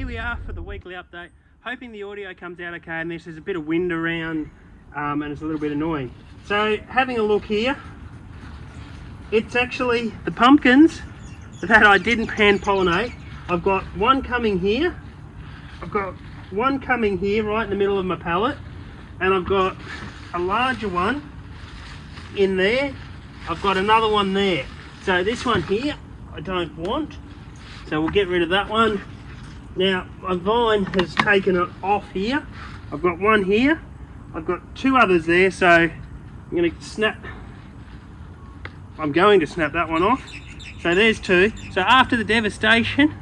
here we are for the weekly update. Hoping the audio comes out okay, and there's a bit of wind around and it's a little bit annoying. So having a look here, it's actually the pumpkins that I didn't hand pollinate. I've got one coming here, I've got one coming here right in the middle of my pallet, and I've got a larger one in there. I've got another one there. So this one here I don't want, so we'll get rid of that one. Now my vine has taken it off here. I've got one here, I've got two others there, so I'm going to snap that one off. So there's two. So after the devastation,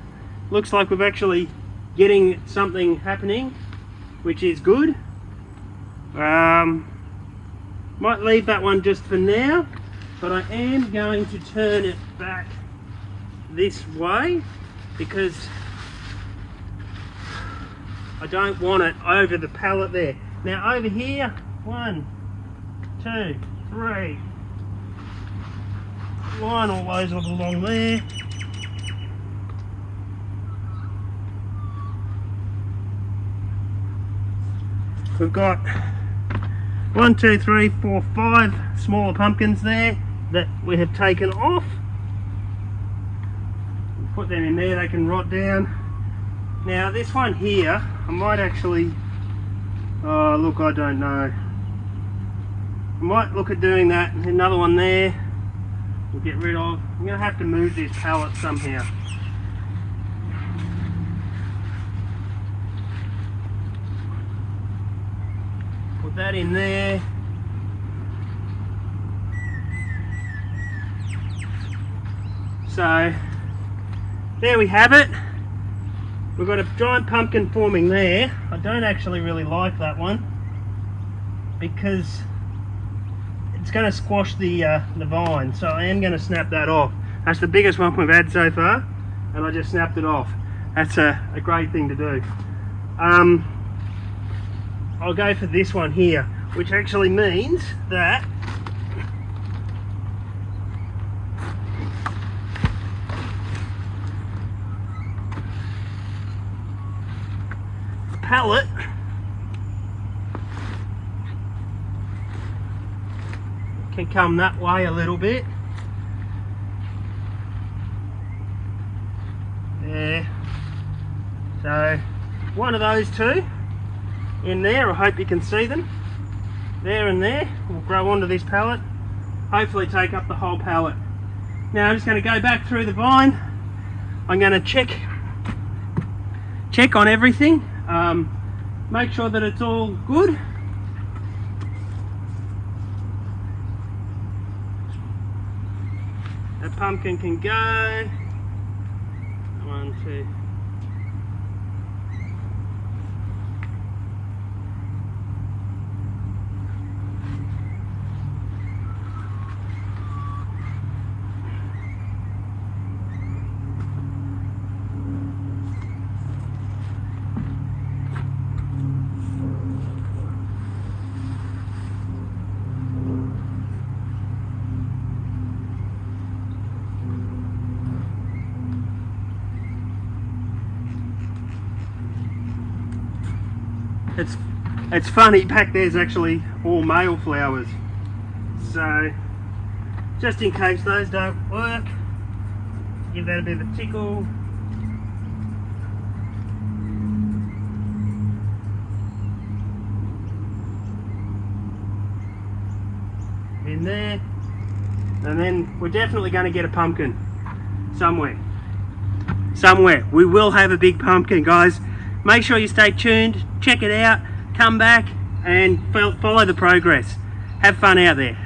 looks like we're actually getting something happening, which is good. Might leave that one just for now, but I am going to turn it back this way because I don't want it over the pallet there. Now over here, 1, 2, 3, line all those along there. We've got 1, 2, 3, 4, 5 smaller pumpkins there that we have taken off. Put them in there, they can rot down. Now this one here, I might actually, oh look, I don't know. I might look at doing that. Another one there, we'll get rid of. I'm going to have to move this pallet somehow. Put that in there. So there we have it. We've got a giant pumpkin forming there. I don't actually really like that one because it's going to squash the vine, so I am going to snap that off. That's the biggest one we've had so far, and I just snapped it off. That's a great thing to do. I'll go for this one here, which actually means that pallet can come that way a little bit. There. So one of those two in there, I hope you can see them. There and there will grow onto this pallet, hopefully take up the whole pallet. Now I'm just going to go back through the vine. I'm going to check on everything. Make sure that it's all good. That pumpkin can go. 1, 2. It's funny, back there's actually all male flowers, so just in case those don't work, give that a bit of a tickle. In there, and then we're definitely going to get a pumpkin somewhere. We will have a big pumpkin, guys. Make sure you stay tuned, check it out, come back and follow the progress. Have fun out there.